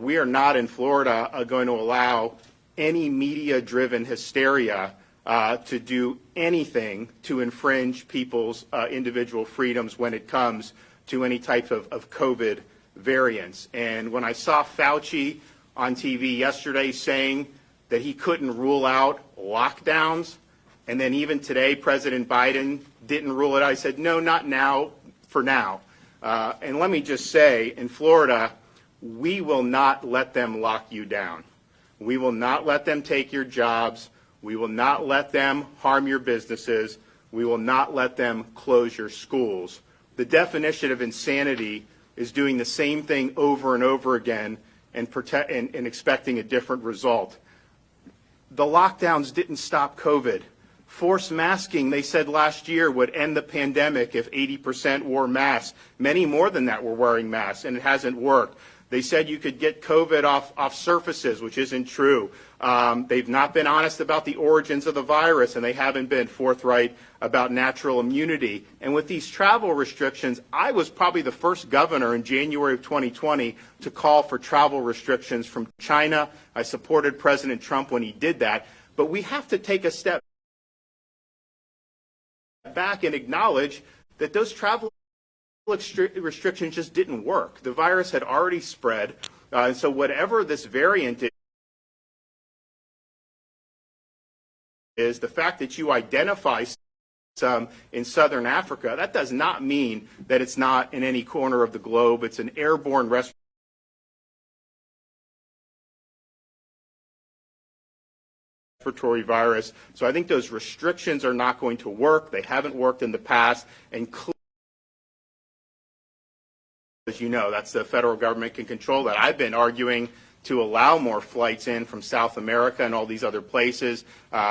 We are not in Florida going to allow any media-driven hysteria to do anything to infringe people's individual freedoms when it comes to any type of COVID variants. And when I saw Fauci on TV yesterday saying that he couldn't rule out lockdowns, and then even today President Biden didn't rule it out, I said, no, not now, for now. And let me just say, in Florida, we will not let them lock you down. We will not let them take your jobs. We will not let them harm your businesses. We will not let them close your schools. The definition of insanity is doing the same thing over and over again and expecting a different result. The lockdowns didn't stop COVID. Forced masking, they said last year, would end the pandemic if 80% wore masks. Many more than that were wearing masks, and it hasn't worked. They said you could get COVID off surfaces, which isn't true. They've not been honest about the origins of the virus, and they haven't been forthright about natural immunity. And with these travel restrictions, I was probably the first governor in January of 2020 to call for travel restrictions from China. I supported President Trump when he did that. But we have to take a step back and acknowledge that those travel restrictions just didn't work. The virus had already spread, and so whatever this variant is, the fact that you identify some in southern Africa, that does not mean that it's not in any corner of the globe. It's an airborne respiratory virus. So I think those restrictions are not going to work. They haven't worked in the past, and as you know, that's the federal government can control that. I've been arguing to allow more flights in from South America and all these other places.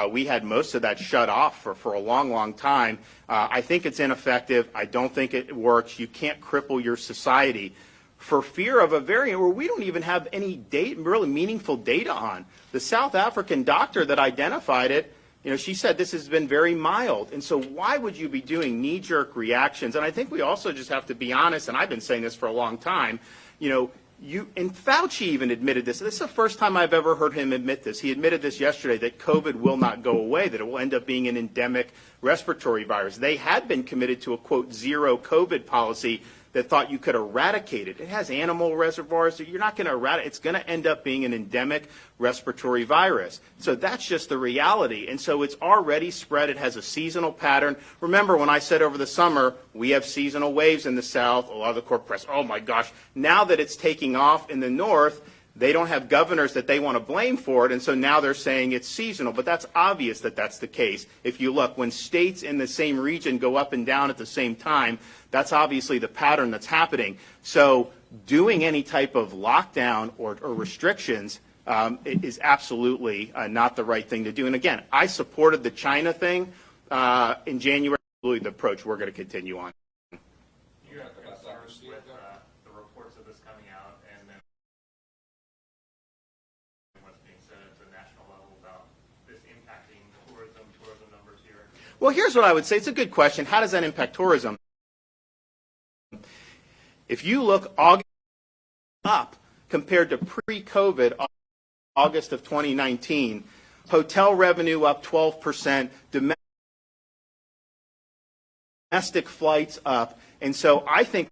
We had most of that shut off for a long, long time. I think it's ineffective. I don't think it works. You can't cripple your society for fear of a variant where we don't even have any really meaningful data on. The South African doctor that identified it, she said this has been very mild. And so why would you be doing knee-jerk reactions? And I think we also just have to be honest, and I've been saying this for a long time, and Fauci even admitted this. This is the first time I've ever heard him admit this. He admitted this yesterday, that COVID will not go away, that it will end up being an endemic respiratory virus. They had been committed to a, quote, zero COVID policy that thought you could eradicate it. It has animal reservoirs. You're not going to eradicate. It's going to end up being an endemic respiratory virus. So that's just the reality. And so it's already spread. It has a seasonal pattern. Remember when I said over the summer, we have seasonal waves in the South. A lot of the corporate press, oh my gosh. Now that it's taking off in the North, they don't have governors that they want to blame for it, and so now they're saying it's seasonal. But that's obvious that that's the case. If you look, when states in the same region go up and down at the same time, that's obviously the pattern that's happening. So doing any type of lockdown or restrictions is absolutely not the right thing to do. And again, I supported the China thing in January. Absolutely the approach we're going to continue on. You have concerns with the reports of this coming out, and then what's being said at the national level about this impacting tourism numbers here? Well, here's what I would say. It's a good question. How does that impact tourism? If you look August up compared to pre-COVID August of 2019, hotel revenue up 12%, domestic flights up. And so I think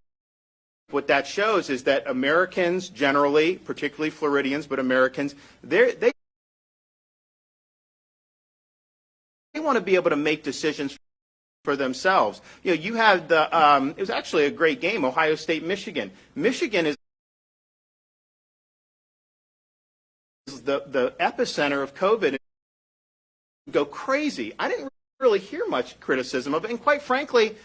what that shows is that Americans generally, particularly Floridians, but Americans, they want to be able to make decisions for themselves. You had it was actually a great game, Ohio State, Michigan. Michigan is the epicenter of COVID. Go crazy. I didn't really hear much criticism of it, and quite frankly,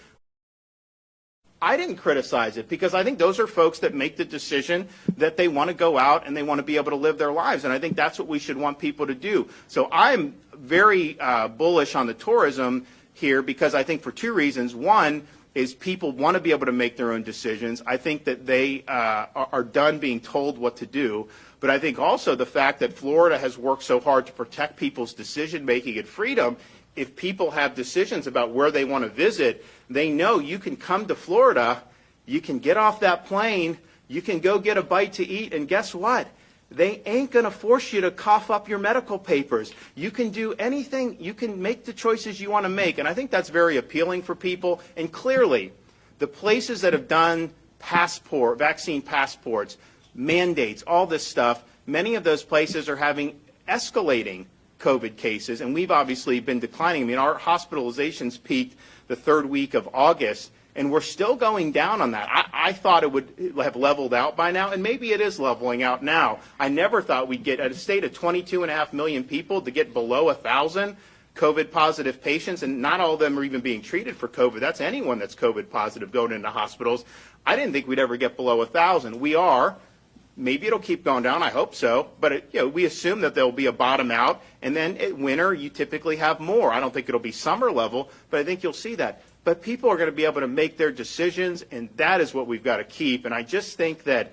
I didn't criticize it because I think those are folks that make the decision that they want to go out and they want to be able to live their lives, and I think that's what we should want people to do. So I'm very bullish on the tourism here because I think for two reasons. One is people want to be able to make their own decisions. I think that they are done being told what to do. But I think also the fact that Florida has worked so hard to protect people's decision-making and freedom, if people have decisions about where they want to visit, they know you can come to Florida, you can get off that plane, You can go get a bite to eat, and guess what? They ain't going to force you to cough up your medical papers. You can do anything. You can make the choices you want to make. And I think that's very appealing for people. And clearly, the places that have done vaccine passports, mandates, all this stuff, many of those places are having escalating COVID cases. And we've obviously been declining. I mean, our hospitalizations peaked the third week of August. And we're still going down on that. I thought it would have leveled out by now, and maybe it is leveling out now. I never thought we'd get, at a state of 22.5 million people, to get below 1,000 COVID-positive patients, and not all of them are even being treated for COVID. That's anyone that's COVID-positive going into hospitals. I didn't think we'd ever get below 1,000. We are. Maybe it'll keep going down. I hope so. But we assume that there'll be a bottom out, and then at winter you typically have more. I don't think it'll be summer level, but I think you'll see that. But people are going to be able to make their decisions, and that is what we've got to keep. And I just think that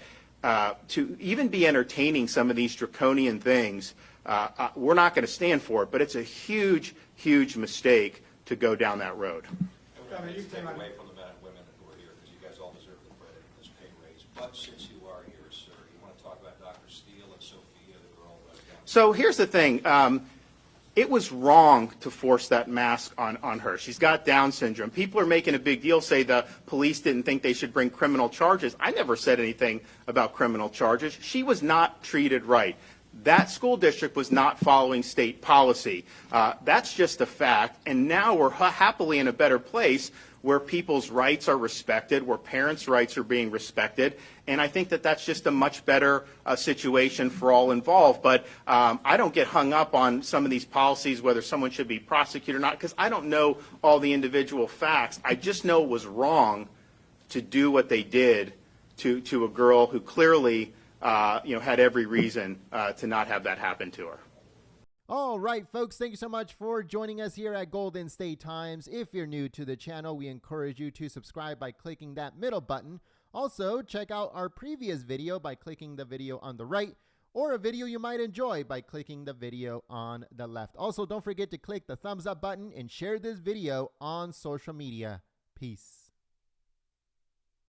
to even be entertaining some of these draconian things, we're not going to stand for it. But it's a huge, huge mistake to go down that road. I mean, you came away from the men and women who are here because you guys all deserve the credit in this pay raise. But since you are here, sir, you want to talk about Dr. Steele and Sophia, the girl down. So here's the thing. It was wrong to force that mask on her. She's got Down syndrome. People are making a big deal, say the police didn't think they should bring criminal charges. I never said anything about criminal charges. She was not treated right. That school district was not following state policy. That's just a fact. And now we're happily in a better place where people's rights are respected, where parents' rights are being respected. And I think that that's just a much better situation for all involved. But I don't get hung up on some of these policies, whether someone should be prosecuted or not, because I don't know all the individual facts. I just know it was wrong to do what they did to a girl who clearly had every reason to not have that happen to her. All right, folks, thank you so much for joining us here at Golden State Times. If you're new to the channel, we encourage you to subscribe by clicking that middle button. Also, check out our previous video by clicking the video on the right, or a video you might enjoy by clicking the video on the left. Also, don't forget to click the thumbs up button and share this video on social media. Peace.